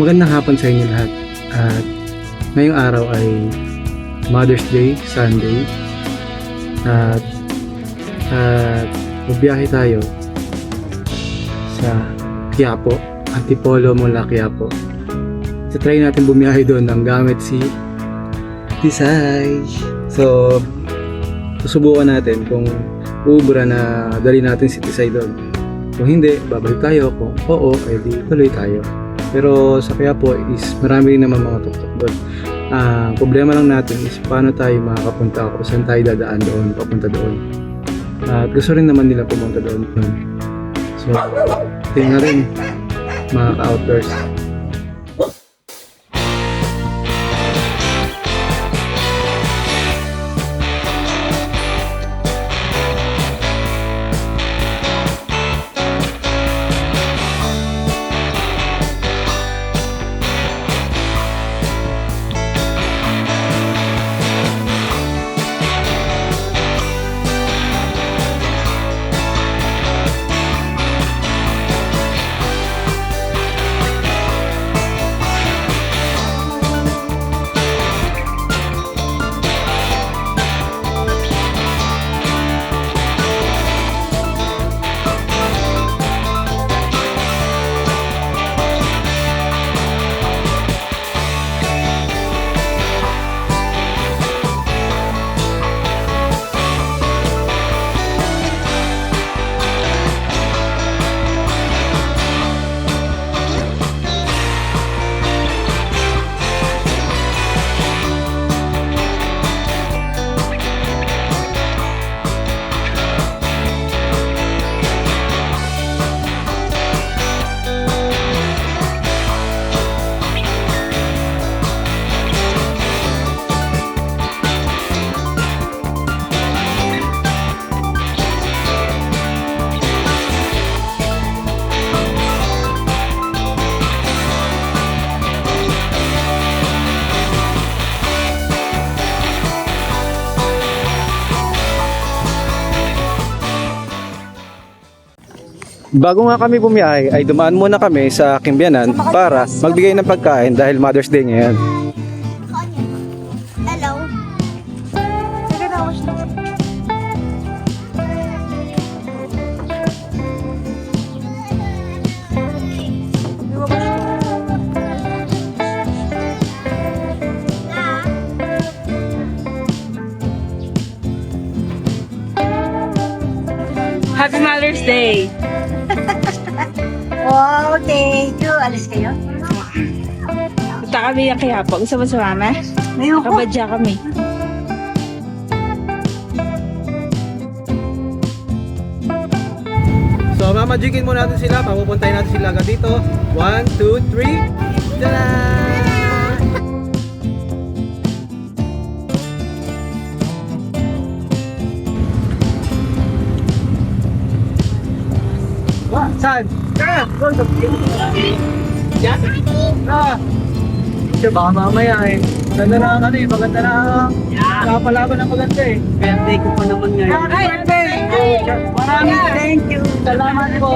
Magandang hapon sa inyo lahat. At ngayong araw ay Mother's Day, Sunday. At magbiyahe tayo sa Quiapo, Antipolo mula Quiapo. So try natin bumiyahe doon ng gamit si Tisay. So susubukan natin kung ubra na dali natin si Tisay doon. Kung hindi, babalik tayo. Kung oo, ay di tuloy tayo. Pero sa Quiapo is marami rin naman mga tuktok doon. Problema lang natin is paano tayo makakapunta o saan tayo dadaan doon, papunta doon. At gusto rin naman nila pumunta doon. So, tingnan rin mga ka-outdoors. Bago nga kami bumiyahe ay dumaan muna kami sa Kimbianan para magbigay ng pagkain dahil Mother's Day ngayon. Hello. Sige na, wash na. Happy Mother's Day! Wow, thank you. Alis kayo? Punta kami ng Quiapo. Gusto mo sumama? Ngayon ko. Kabadya kami. So mamajikin mo natin sila, papupuntahin natin sila agad dito. 1, 2, 3. Tada! Saan? Yan? Kasi baka mamaya eh. Maganda na ang maganda na ang kapalaban ng maganda eh. Birthday ko pa naman ngayon. Ay, Maraming thank you. Salamat po.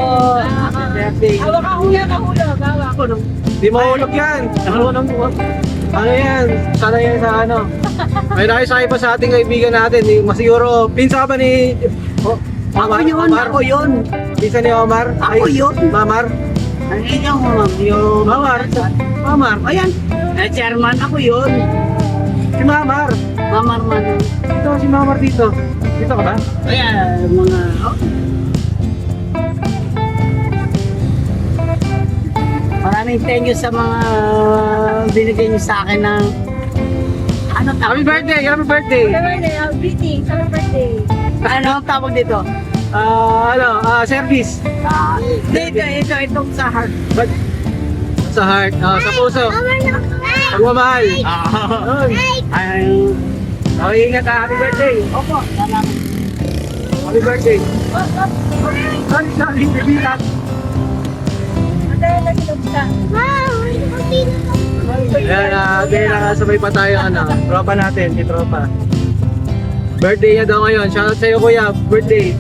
Birthday. Hawak ka hulog, kahulog. Hawak ko nung. Di mahulog yan. Ano yan? Sana yan sa ano? May nakisakay pa sa ating kaibigan natin. Masiguro, pinsa ka ba ni... Ako yun, ako yun. Pinsa ni Omar? Ako yun. Mamar? Ano yung Mamar? Mamar? Ayan. Chairman, ako yun. Si Mamar? Mamar man. Dito si Mamar dito. Dito ka ba? Ayan, mga... Oh. Maraming thank you sa mga binigay niyo sa akin ng... Ano Happy tawag? birthday! Happy birthday! Greetings. Happy birthday. Ano ang tawag dito? Service. Itong sa heart. But, sa heart, sa puso. Pagmamahal. Ay, Okay, ingat ha. Happy birthday. opo, salamat. Happy birthday. Sorry, bibigat. Ayan, dahil nakasabay pa tayo, tropa natin, si tropa. Birthday niya daw ngayon. Shoutout sa'yo kuya, birthday.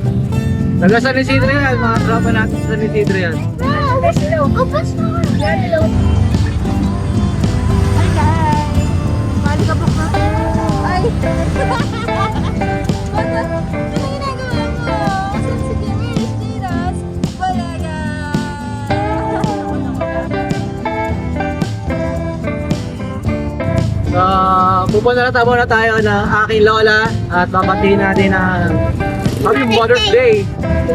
Taga San Isidro yan, mga tropa natin sa San Isidro yan. Pupunta na tayo ng aking lola at papatiin natin ang happy Mother's Day.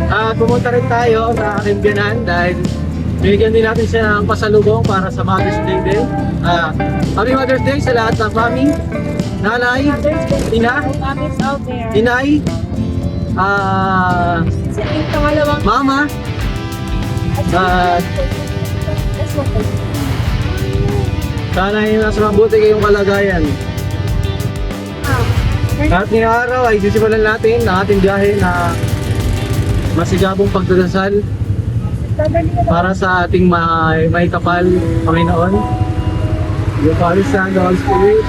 At pumunta rin tayo sa aking biyanan dahil binigyan din natin siya ng pasalubong para sa Mother's Day din. Happy Mother's Day sa lahat ng mami, nanay, ina, Mommy's out there. inay, Yung pangalawang mama, at sana yung nasa mabuti kayong kalagayan. At ngayong araw ay sisimulan natin ang ating biyahe na masigabong pagdadasal para sa ating may kapal Panginoon. Yung Father, Son, and Holy Spirit.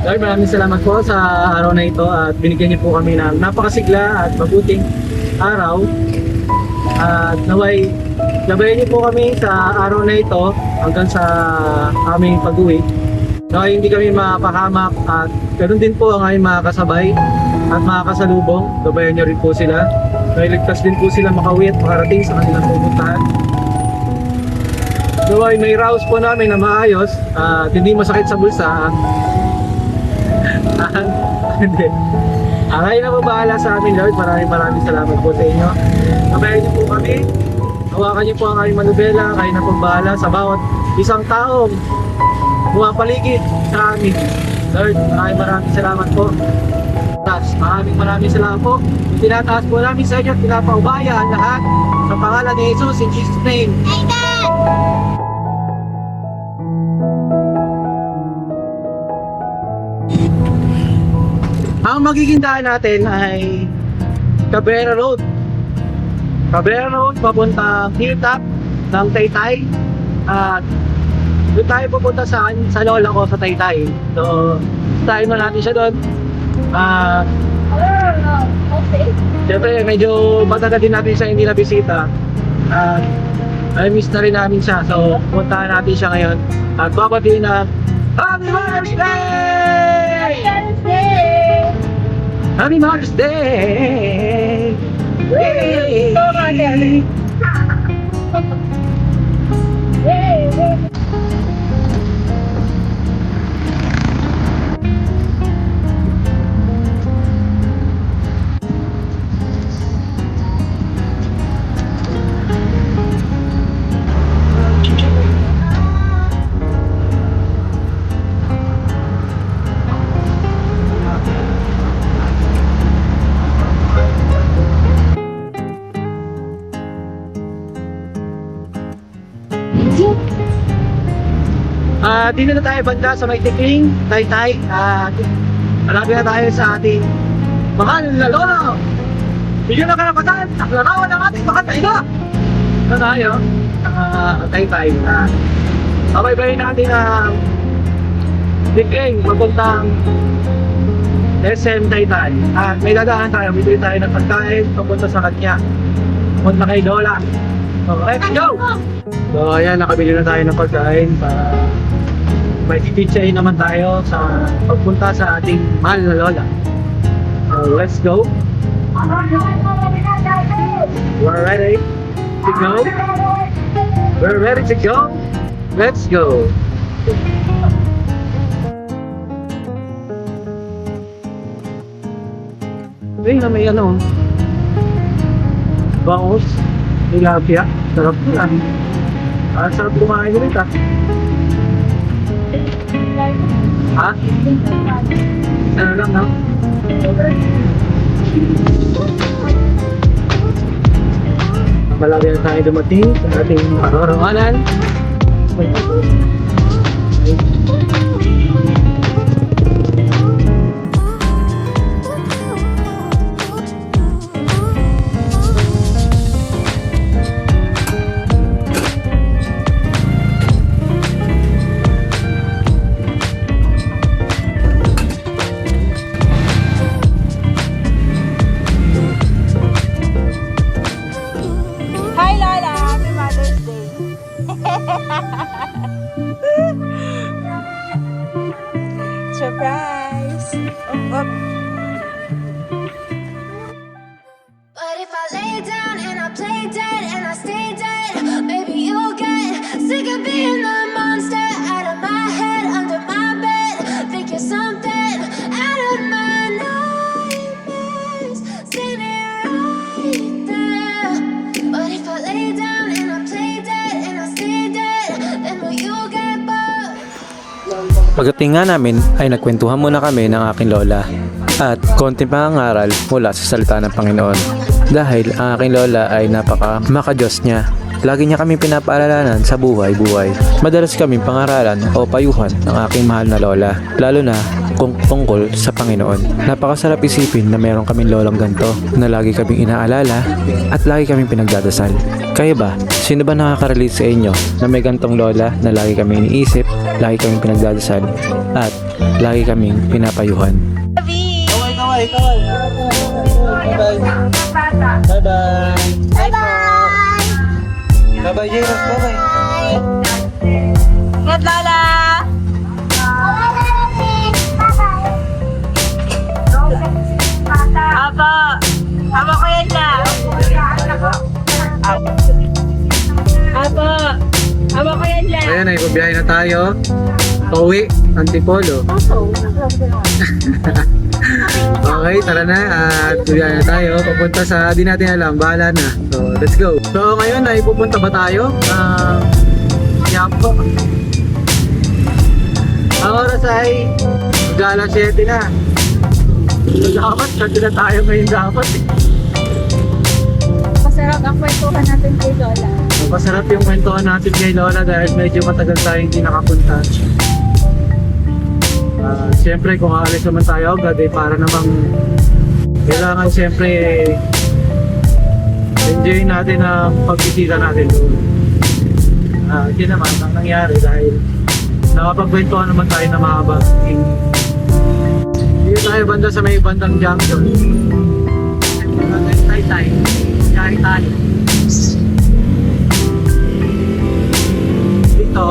Lord, maraming salamat po sa araw na ito at binigyan niyo po kami ng napakasigla at mabuting araw. At naway, gabayan niyo po kami sa araw na ito hanggang sa aming pag-uwi. Naway hindi kami mapahamak at ganoon din po ang aming mga kasabay at mga kasalubong. Gabayan niyo rin po sila. Naway ligtas din po sila makauwi at makarating sa kanilang pupuntahan. Naway may rouse po namin na maayos at hindi masakit sa bulsa. Hindi. Kayo na po bahala sa amin, Lord. Maraming salamat po sa inyo. Kabayan niyo po kami. Hawakan niyo po ang aming manubela. Kayo na po bahala sa bawat isang taong pumapaligid sa amin. Lord, maraming salamat po. Maraming salamat po. Tinataas po namin sa inyo at pinapaubaya ang lahat sa pangalan ni Jesus in Jesus' name. Ang magiging daan natin ay Cabrera Road. Cabrera Road papunta hilltop ng Taytay. At doon tayo pupunta sa lola ko sa Taytay. So, tayo na natin siya doon. Siyempre, medyo matagal din natin siya hindi nabisita. I miss na rin namin siya. So, puntahan natin siya ngayon. At babatiin na Happy Mother's Day! Happy Mother's Day! Yay! Dito na tayo banda sa may Tikling, Taytay. Malapit na tayo sa ating mahal na lolo. Bigyan ng karapatan, naklarawan ng ating makatay na. Ito tayo, Taytay. Pabaybayin natin ang Tikling, papuntang SM Taytay. At may dadaan tayo, bibili tayo ng pagkain, papunta sa kanya. Papunta kay Lola. So, let's go! So, ayan, nakabili na tayo ng pagkain para may tititsahin naman tayo sa pagpunta sa ating mahal na lola. So, let's go. We're ready to go. We're ready to go. Let's go. Ayun na may ano. Bangus. Tilapia. Sarap na. Sarap kumain ulit ah. Ha? Ano lang ha? Malaki na tayo dumating sa ating pararangalan. Hi, Lola! Happy Mother's Day! Surprise! Up. But if I lay down and I play dead and I stay dead, maybe you'll get sick of being the monster out of my head, under my Pagdating nga namin ay nagkwentuhan muna kami ng aking lola at konting pangangaral mula sa salita ng Panginoon. Dahil ang aking lola ay napaka makadiyos niya. Lagi niya kami pinapaalalanan sa buhay-buhay. Madalas kaming pangaralan o payuhan ng aking mahal na lola, lalo na kung tungkol sa Panginoon. Napakasarap isipin na meron kaming lolang ganito na lagi kaming inaalala at lagi kaming pinagdadasal. Kayo ba? Sino ba nakaka-relate sa inyo na may gantong lola na lagi kaming iniisip, lagi kaming pinagdadasal at lagi kaming pinapayuhan? Kaway. Bye-bye. Bye-bye, Jairus. Bye-bye. Ingat, Lola! Apo! Apo ko yan na! Apo! Apo ko yan lang. Ayan, ay pabiyahe na tayo. Pauwi, Antipolo. Okay, tara na at biyahe na tayo. Papunta sa, di natin alam, bahala na. So, let's go. So, ngayon ay pupunta ba tayo? Yapo. Ang oras ay mag-alas 7 na. Dapat, kasi na tayo ngayon dapat. Masarap ang kwentuhan natin kay Lola. Masarap yung kwentuhan natin kay Lola dahil medyo matagal tayo hindi nakapunta. Siyempre kung aalis naman tayo agad eh, para namang kailangan siyempre enjoy natin ang pagbisita natin doon. Yun naman ang nangyari dahil nakapagkwentuhan naman tayo na mahaba. Dito tayo banda sa may bandang junction. Tay-tay. Kaya tayo. Dito,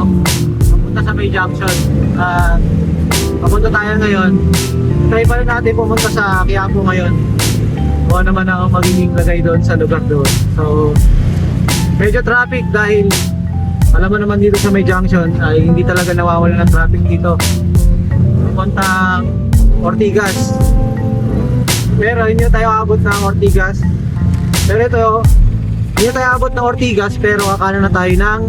papunta sa may junction. Papunta tayo ngayon. Try pa rin natin pumunta sa Quiapo ngayon. Kung ano naman ang magiging lagay doon sa lugar doon. So, medyo traffic dahil alam mo naman dito sa may junction ay hindi talaga nawawala ng traffic dito. Pupuntang Ortigas. Pero hindi tayo abot ng Ortigas. Pero ito, hindi tayo abot ng Ortigas pero akala na tayo ng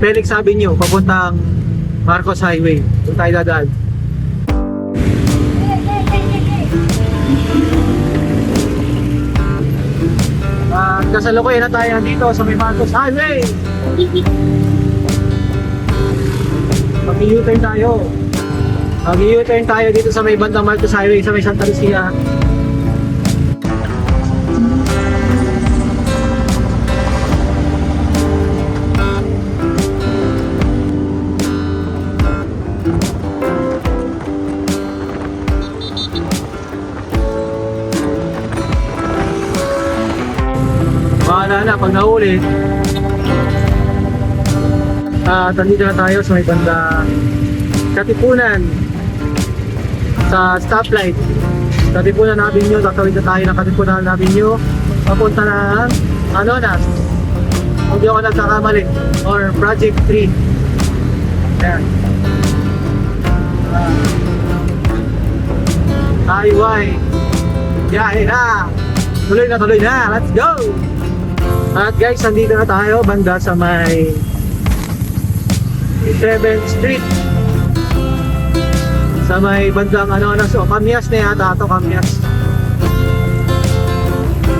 Felix Avenue papuntang Marcos Highway. Doon tayo dadaan. Kasalukuyan na tayo dito sa may Marcos Highway. Mag-U-turn tayo. Mag-U-turn tayo dito sa may bandang Marcos Highway sa may Santa Lucia. Bahala na pag nahuli. Nandito na tayo sa may banda Katipunan sa stoplight. Katipunan Avenue, tatawid na tayo ng Katipunan Avenue papunta ng Anonas. Hindi ako nagkakamali or Project 3. Ayan. Highway. Biyahe na. Tuloy na. Let's go! At guys, nandito na tayo banda sa may 7th Street. Sa may bandang Kamias na yata ito, Kamias.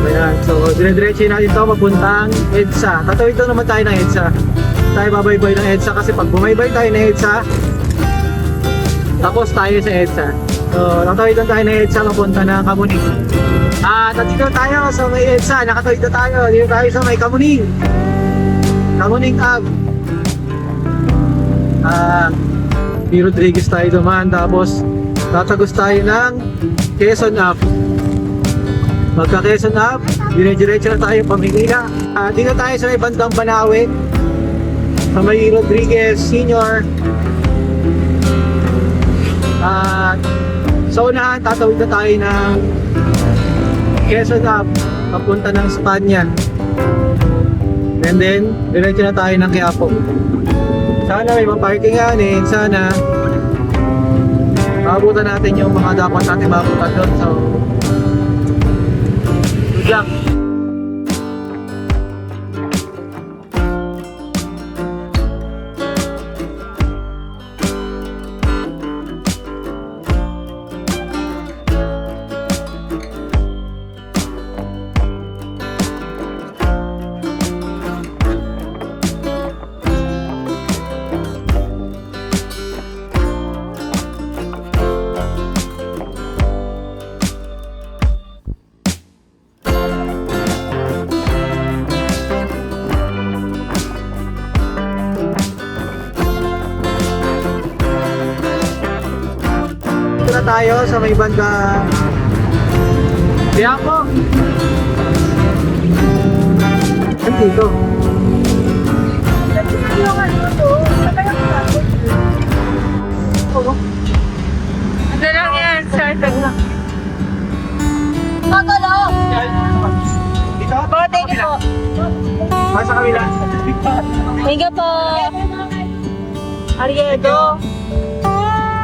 Ayan, so dire-diretso natin ito papuntang EDSA. Tatawid doon naman tayo ng EDSA. Tayo babaybay ng EDSA kasi pag bumaybay tayo ng EDSA, tapos tayo sa EDSA. So tatawid doon tayo ng EDSA papunta ng Kamuning. Nandito tayo sa may EDSA, nakatawid na tayo. Dito tayo sa may Kamuning. Kamuning Ave. P. Rodriguez tayo dumaan, tapos tatagos tayo ng Quezon Ave. Magka Quezon Ave, dire-diretso na tayo pamilya. Dito tayo sa may bandang Banawe. Sa may Rodriguez Senior. Sa unahan, tatawid na tayo ng Quezon Ave, papunta ng Spanya. And then, diretso na tayo ng Quiapo. Sana may maparkinganin, sana maabutan natin yung mga dapat natin maabutan doon. So, good luck! na tayo sa may banda. Quiapo. Dito. Ano lang yan, started lang. Dito? Po, thank you po. Sa kabila. Thank you po. Ariedo.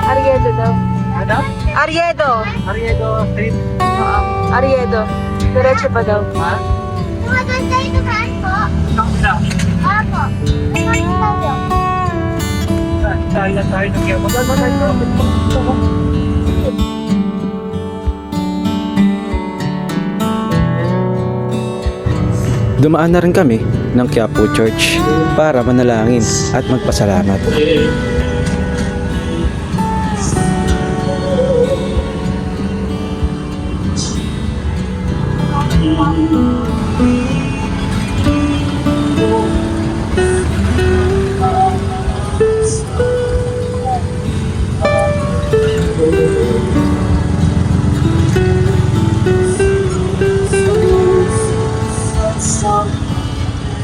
Ariedo daw. Ano? Ariedo. Ariedo Street. Oo. Ariedo. Diretso pa daw. Ha? Tayo na tayo ng Quiapo. Dumaan na rin kami ng Quiapo Church para manalangin at magpasalamat.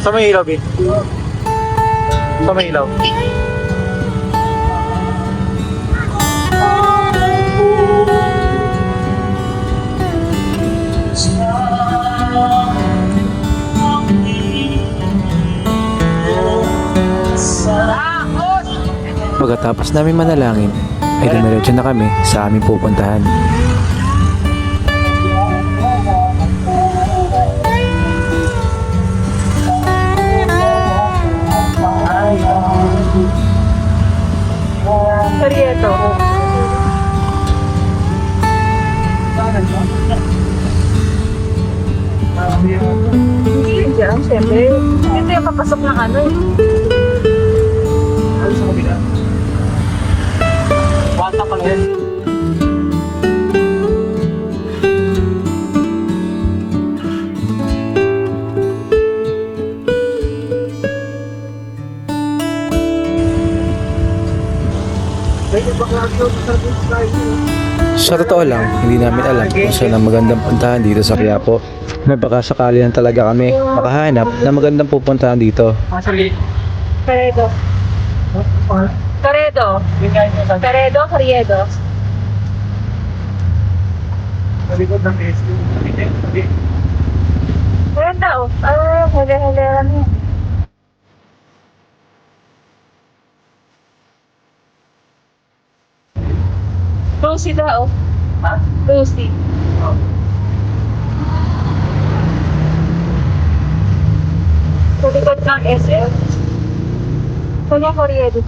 Sa may ilaw, Bin. Sa may ilaw. Pagkatapos namin manalangin, ay dumiretso na kami sa aming pupuntahan. Ariedo. Hindi yun dyan, syempre. Dito yung papasok ng ano eh. Ano sa kabila? Bata pa lang yan. Sa totoo lang, hindi namin alam kung saan ang magandang puntahan dito sa Quiapo. Na baka sakali lang talaga kami makahanap na magandang pupuntahan dito. Caredo. Caredo. Caredo, Carriedo. Sa likod ng SU. Meron daw. Ah, huli-hulera niya. Lucy daw. Lucy. Sa likod ng SM. Kunya Carriedo.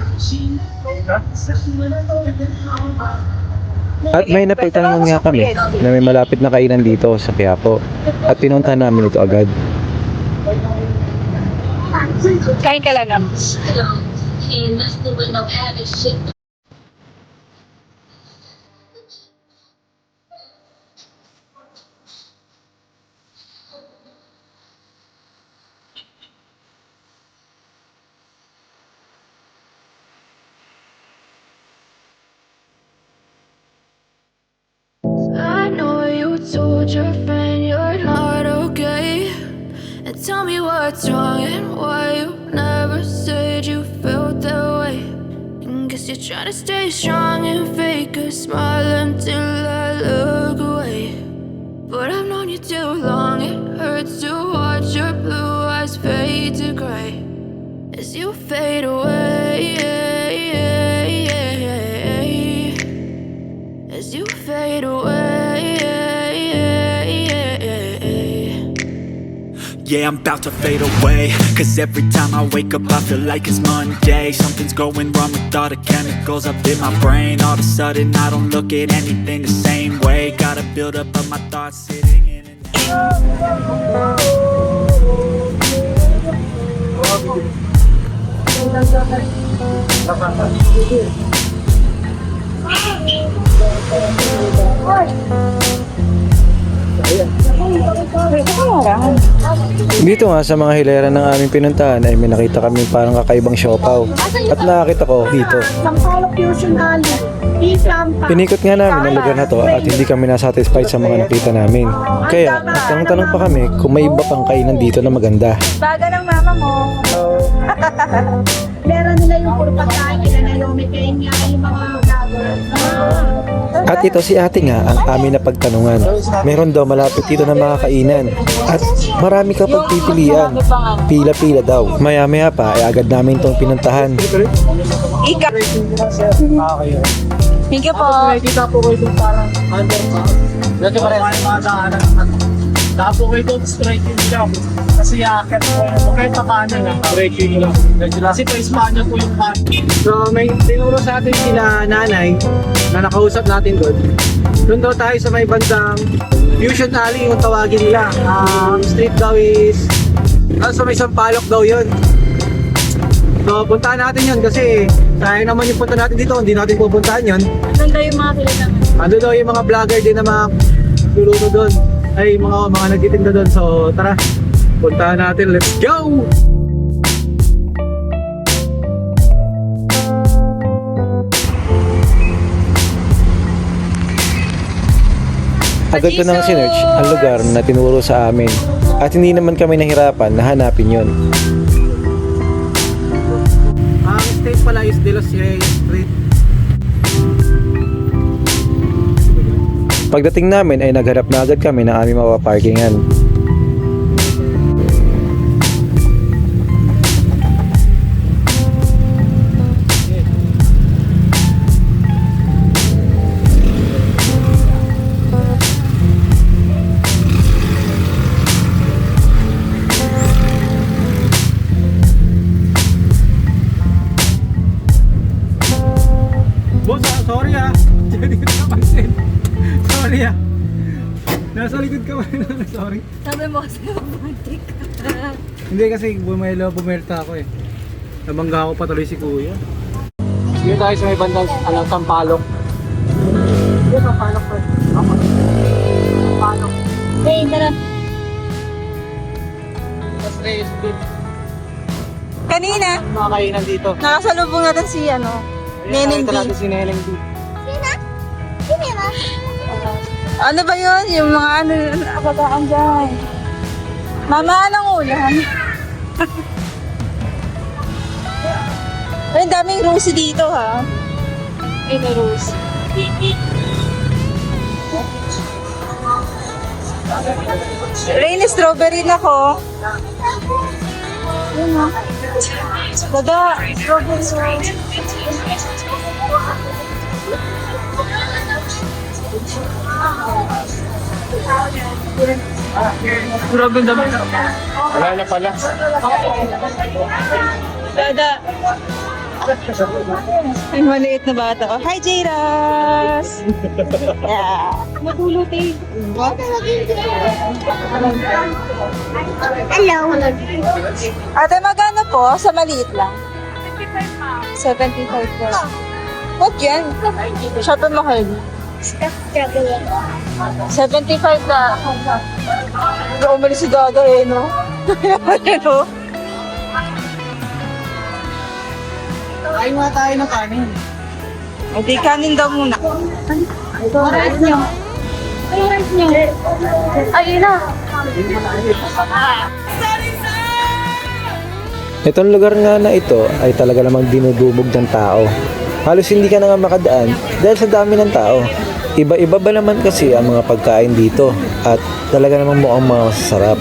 At may napagtanong nga kami na may malapit na kainan dito sa Quiapo. At pinuntahan namin ito agad. Kain ka lang. I know you told your friend you're not okay. And tell me what's wrong and why you never said you felt that way. And guess you're trying to stay strong and fake a smile until I look away. But I've known you too long, it hurts to watch your blue eyes fade to gray as you fade away. As you fade away. Yeah, I'm about to fade away. Cause every time I wake up I feel like it's Monday. Something's going wrong with all the chemicals up in my brain. All of a sudden I don't look at anything the same way. Gotta build up of my thoughts sitting in an Dito nga sa mga hilera ng aming pinuntahan ay may nakita kami parang kakaibang siopaw. At nakakita ko dito. Sampalok Fusion Ali. Dito Inikot nga namin ang lugar na to at hindi kami nasatisfied sa mga nakita namin. Kaya, nagtanong pa kami kung may iba pang kainan dito na maganda. Baga ng mama mo. Meron nila yung puro pagkain nila na lumitin niya yung mga vlogger. At ito si ate nga ang amin na pagtanungan. Meron daw malapit dito na mga kainan. At marami ka pagpipilian. Pila-pila daw. Maya-maya pa ay agad namin itong pinuntahan. Ika. Thank you po. Nakikita po ko itong parang underpass. Dito pa rin. Tapo ko itong striking lang. Kasi yakit po. Kahit makanan lang. Striking lang. Kasi pa Espanya po yung parking. So may tinuro sa atin sila nanay na nakausap natin doon. Doon daw tayo sa may bandang Fusion Alley yung tawagin nila. Street daw is sa may Sampaloc daw yun. So puntahan natin yun kasi sayang naman yung punta natin dito, hindi natin pupuntahan yun. Doon daw yung mga kilala. Ando daw yung mga vlogger din na mga luluto doon. Ay mga nagtitinda doon. So tara, puntahan natin. Let's go! Agad ko nang sinearch ang lugar na tinuro sa amin. At hindi naman kami nahirapan na hanapin yon. Ang state pala is De Los Reyes Street. Pagdating namin ay nagharap na agad kami ng aming mapaparkingan. Boss, sorry ah. Hindi ko napansin. Sorry ah. Nasa likod ka ba? Sorry. Sabi mo kasi romantic. Hindi kasi bumelta ako eh. Nabangga ako patuloy si kuya. Dito tayo sa may bandang Sampaloc. Dito Sampaloc pa. Sampaloc. Hey, tara. Tapos Reyes Street. Kanina, Mga kainan dito. nakasalubong natin si Neneng Nakita D. natin si Neneng D. Ano ba yun? Yung mga kabataan dyan. Mama, anong ulam? Ay, daming rosy dito ha. Ay, na rosy. Rain, strawberry na ko. Yun ha. Dada, strawberry. Grabe ang dami. Wala na pala. Dada. Ay, maliit na bata ko. Hi, Jairas! Yeah. Matulot eh. Ate, magkano po? Sa maliit lang. 75 po. What yan? Shopee mo kayo. 75 na. Hindi umalis si Gaga eh, no? Ano? Ay mga tayo ng kanin. Hindi, kanin daw muna. Rice nyo. Ay, rice nyo. Ay, na. Itong lugar nga na ito ay talaga namang dinudumog ng tao. Halos hindi ka na nga makadaan dahil sa dami ng tao. Iba-iba ba naman kasi ang mga pagkain dito at talaga namang mukhang mga masasarap.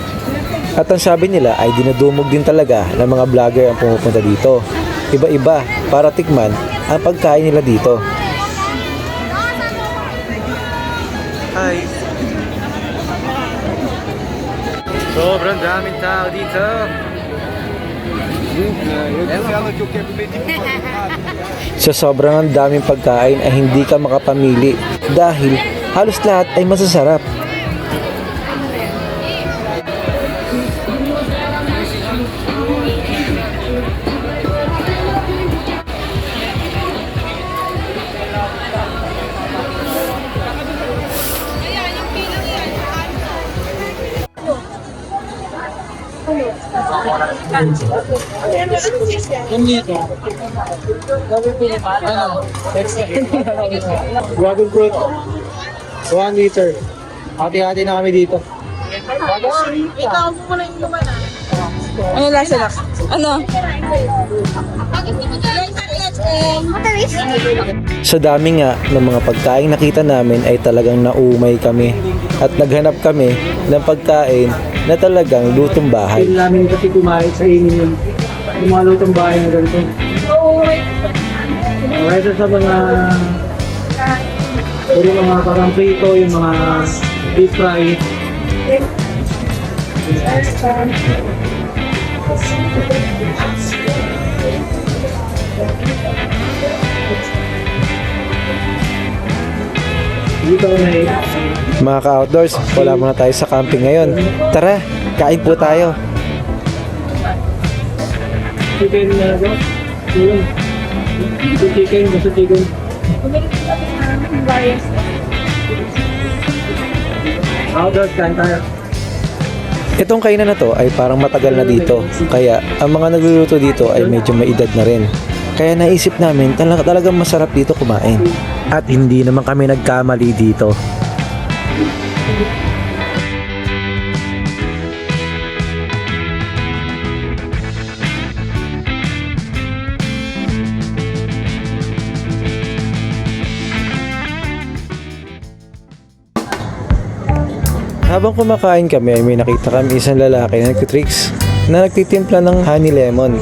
At ang sabi nila ay dinudumog din talaga ng mga vlogger ang pumupunta dito. Iba-iba para tikman ang pagkain nila dito. Hi. Sobrang daming tao dito. Sa sobrang daming pagkain ay hindi ka makapamili dahil halos lahat ay masasarap. Dragon fruit. 1 liter. Hati-hati na kami dito. Ano lasa lang? Ano? Sa dami nga ng mga pagkain nakita namin ay talagang naumay kami at naghanap kami ng pagkain na talagang lutong bahay. Pili namin kasi kumain sa inin yung lumalutong bahay na ganito. Kaya sa mga puro mga parang prito, yung mga deep fry. Dito na Mga ka-outdoors, wala muna tayo sa camping ngayon. Tara, kain po tayo. chicken na ito. Chicken, gusto chicken. Outdoors, kain tayo. Itong kainan na to ay parang matagal na dito. Kaya ang mga nagluluto dito ay medyo may edad na rin. Kaya naisip namin talagang masarap dito kumain. At hindi naman kami nagkamali dito. Habang kumakain kami ay may nakita kami isang lalaki na nagtitricks na nagtitimpla ng honey lemon.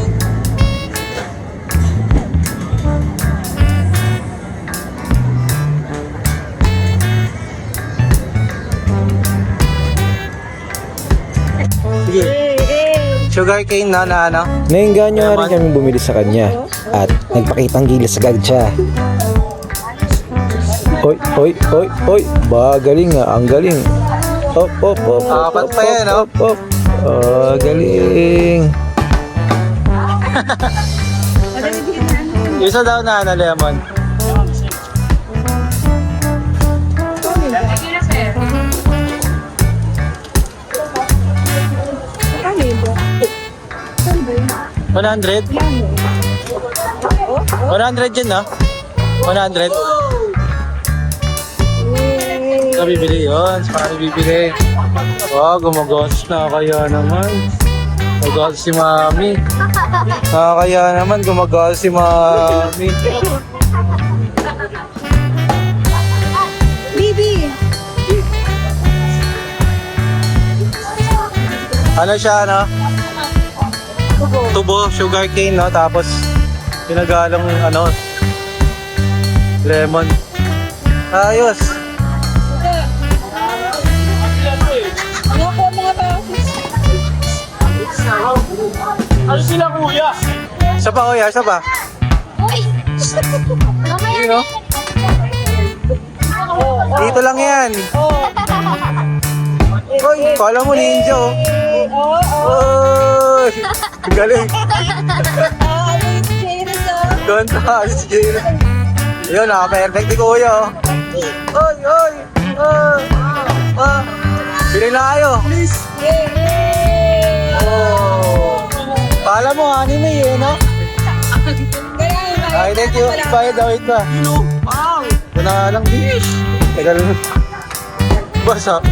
Sugar cane na ano? Nainganyo nga rin kami bumili sa kanya at nagpakitang gilas agad siya. Oy, oy, oy, oy, ba galing nga, ang galing. Op, op, op, op, Apat op, pa yan, op, op. Oh, galing. Isa daw na lemon. $100? 100 yun, no? 100? Saan bibili yun? Saan bibili? Wow, gumagos na kaya naman. Gumagos si Mami. Kaya naman gumagos si Mami. Bibi! Ano siya, no? Tubo, sugar cane, no? Tapos, pinagalong, ano, lemon. Ayos! Ano po mga basis? Isa pa, kuya, isa pa. Yun, no? Dito lang yan. Uy, kala mo ninja, oh. Uy! Galing. Ganda, si Jane. Yun, perfect ni kuya, oh. Oy, oy! Bili na kayo. Oh. Kala mo, anime eh, no? Ay, thank you. Bayad daw ito. Wow! Ito na lang, bish. Teka lang. Basa.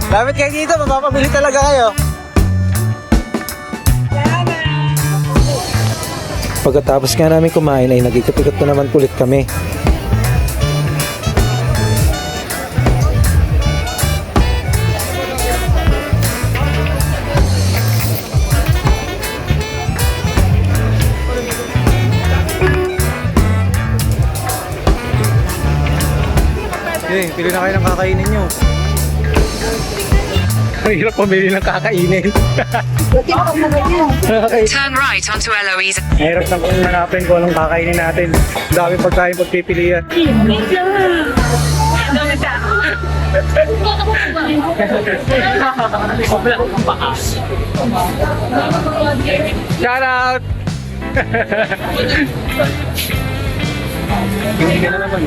Dapat kayo dito, mapapabili talaga kayo. Pagkatapos nga namin kumain ay nagikot-ikot na naman ulit kami. Okay, pili na kayo ng kakainin nyo. Ang hirap pumili ng kakainin. Okay. Turn right onto Eloise. Mahirap na kung hanapin kung anong kakainin natin. Dami pagkain pagpipilian. Shout out! Hindi ka na naman.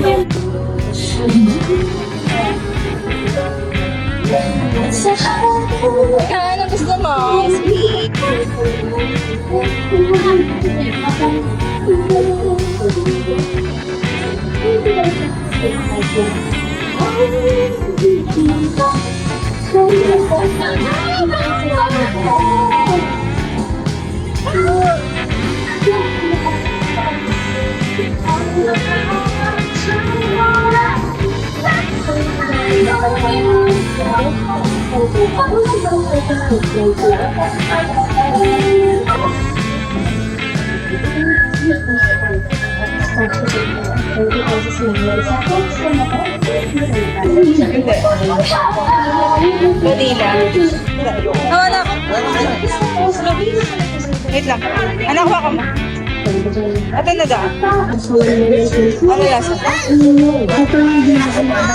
Ano gusto mo? Dali lang. Oh, anak. Wait lang. Anak, waka mo. Ate na daan. Ano lasa?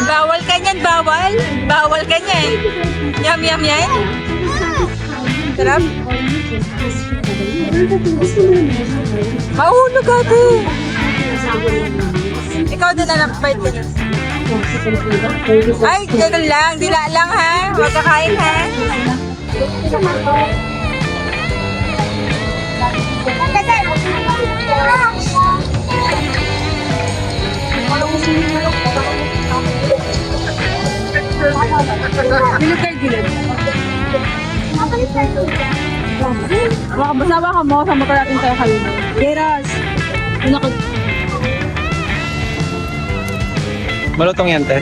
Bawal ka niyan, bawal. Bawal ka niyan. Yum, yum, yan. Sarap. Mahulog ate. Ikaw din anak, bite ka na. Ay, ganun lang. Dila lang ha. Huwag kakain ha. Bilog kayo, bilog. Basa ka mo, sama ka natin tayo kayo. Geras! Una ko. Malutong yan, te.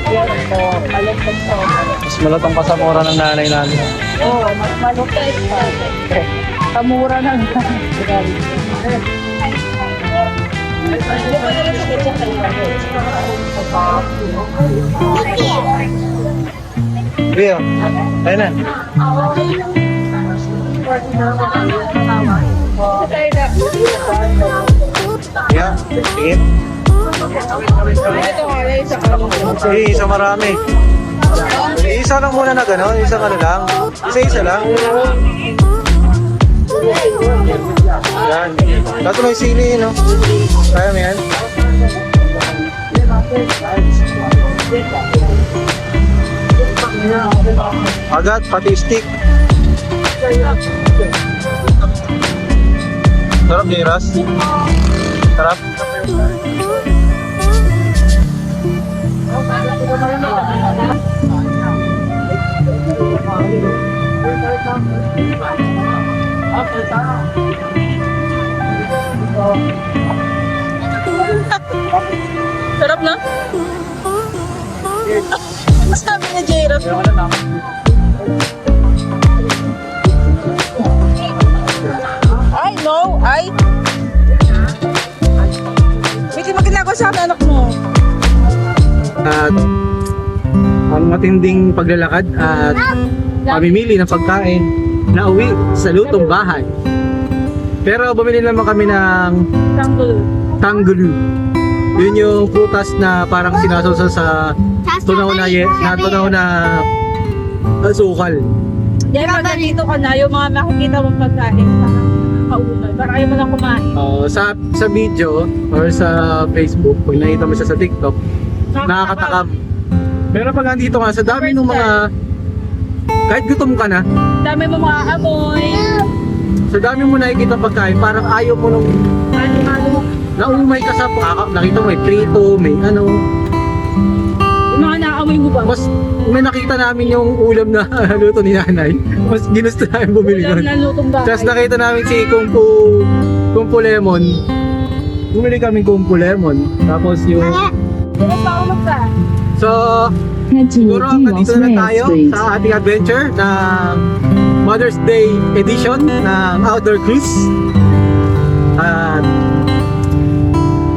Mas malutong pa sa mura ng nanay namin. Oo, mas malupit pa. Kamura na. Rio, ayun na. Yeah, tingin. Isa marami. Isa lang muna na gano'n, isang ano lang. Isa lang. Yan. Dato may sili, no? Kaya mo yan? Agad, pati stick. Sarap, Jeras. Sarap. Sarap na? Sabi niya, J-Rap. Ay, no! Ay! Wait, mo ginagawa sa akin, anak mo. At ang matinding paglalakad at pamimili ng pagkain na uwi sa lutong bahay. Pero bumili naman kami ng tanggulu. Yun yung prutas na parang sinasawsaw sa tunaw na asukal. Yan, pag nandito ka na, yung mga makikita mong pagkain, kaunay. Para kayo mo lang kumain. Sa video or sa Facebook, kung nakita mo siya sa TikTok, nakakatakam. Pero pag nandito ka, sa dami ng mga, kahit gutom ka na, Dami mo mga amoy. sa dami mo nakikita pagkain, parang ayaw mo nung naumay ka sa nakita mo may prito, may ano. Yung mga naamoy mo ba? Mas may nakita namin yung ulam na luto ni nanay. Mas ginusto namin bumili Ulam nun. na lutong bahay. Tapos nakita namin si Kumpu Lemon. Bumili kami Kumpu Lemon. Tapos yung... Dinas pa ako magka. So, siguro nandito na tayo sa ating adventure na Mother's Day edition ng Outdoor Cruise. At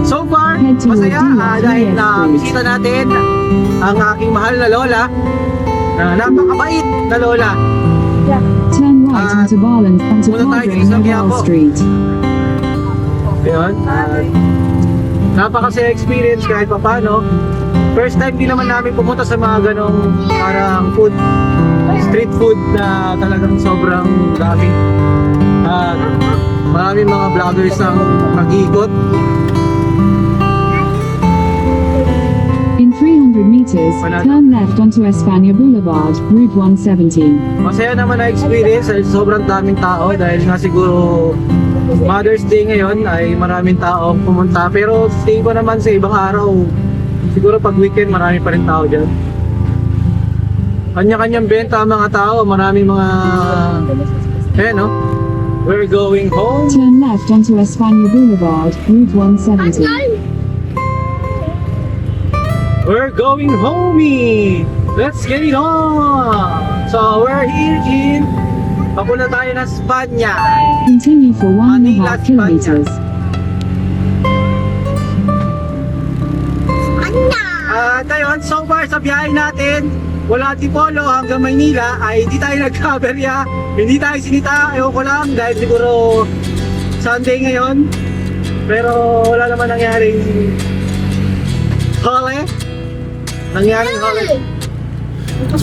so far, masaya dahil bisita natin ang aking mahal na lola na napakabait na lola. Turn right onto Barland onto Muna tayo Quadring sa and Quiapo. Wall Street. Ayun. Napakasaya experience kahit papano. First time din naman namin pumunta sa mga ganong parang street food na talagang sobrang dami. At maraming mga vloggers ang mag-iikot. In 300 meters meters, turn left onto Espana Boulevard, Route 170. Masaya naman na experience dahil sobrang daming tao dahil nga siguro Mother's Day ngayon ay maraming taong pumunta. Pero tingin ko naman sa ibang araw, siguro pag weekend marami pa rin tao dyan. Kanya-kanyang benta ang mga tao, maraming mga... Eh no? We're going home. Turn left onto Espana Boulevard, Route 170. We're going homey! Let's get it on! So we're here in... Papunta tayo na Espanya. Continue for 1.5 Manila, kilometers. At ayun, so far sa biyahe natin, wala Antipolo hanggang Maynila ay hindi tayo nagkaberya, hindi tayo sinita, ewan ko lang dahil siguro Sunday ngayon. Pero wala naman nangyaring hole. Nangyaring hole.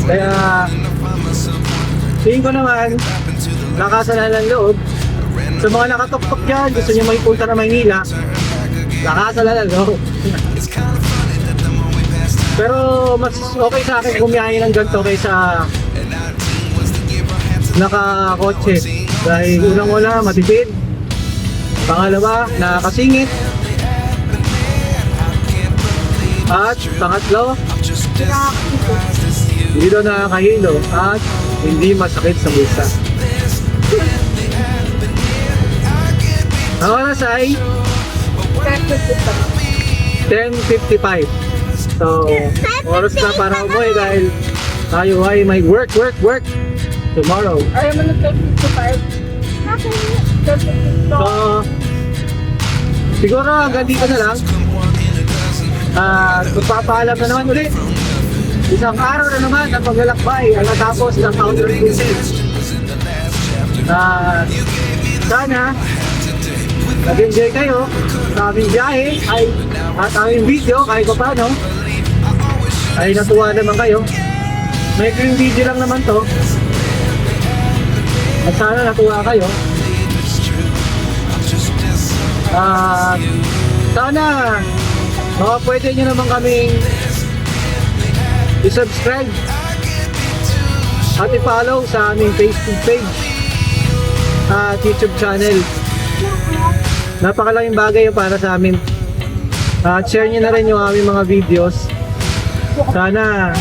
Kaya tingin ko naman, lakasan na ng loob. Sa mga nakatok-tok dyan, gusto nyo makipunta na Maynila, lakasan na ng loob. Pero mas okay sa akin bumiyahe ng ganito kaysa nakakotse. Dahil unang-una, matipid. Pangalawa, nakakasingit. At pangatlo, hindi daw nakakahilo. At hindi masakit sa bulsa. Ang oras ay 10:55. So, oras na para umuwi dahil tayo ay may work tomorrow. Ayaw mo na 12:55? So, siguro hanggang dito na lang. At magpapaalam na naman ulit. Isang araw na naman ang paglalakbay ang natapos ng outer cruises. Sana nag-enjoy kayo sa aming biyahe at aming video kahit pa paano ay natuwa naman kayo. May video lang naman to at sana natuwa kayo. Sana baka pwede nyo naman kaming i-subscribe at i-follow sa aming Facebook page at YouTube channel. Napakalaking bagay yun para sa amin. At share nyo na rin yung aming mga videos. Sana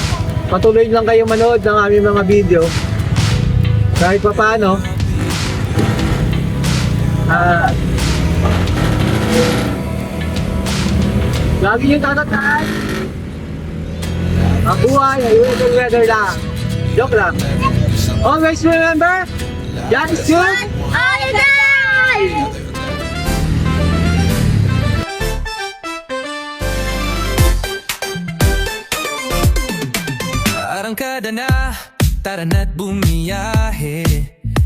patuloy lang kayo manood ng aming mga video kahit pa paano. Lagi nyo tatandaan, ang buhay ay weather lang. Joke lang. Always remember, God is good all the time! Arangkada na, tara na't bumiyahe.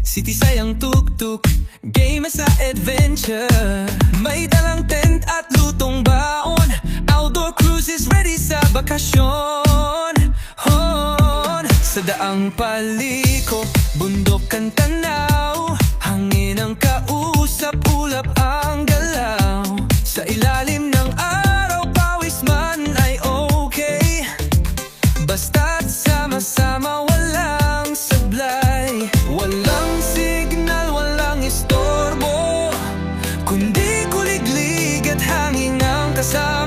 City sayang tuk-tuk, game sa adventure. May dalang tent at lutong baon, outdoor cruises ready sa bakasyon. Sa daang paliko, bundok ang tanaw, hangin ang kausap, ulap ang galaw. Sa ilalim ng araw, pawis man ay okay, basta't sama-sama walang sablay. Walang signal, walang istorbo, kundi kuliglig at hangin ang kasama.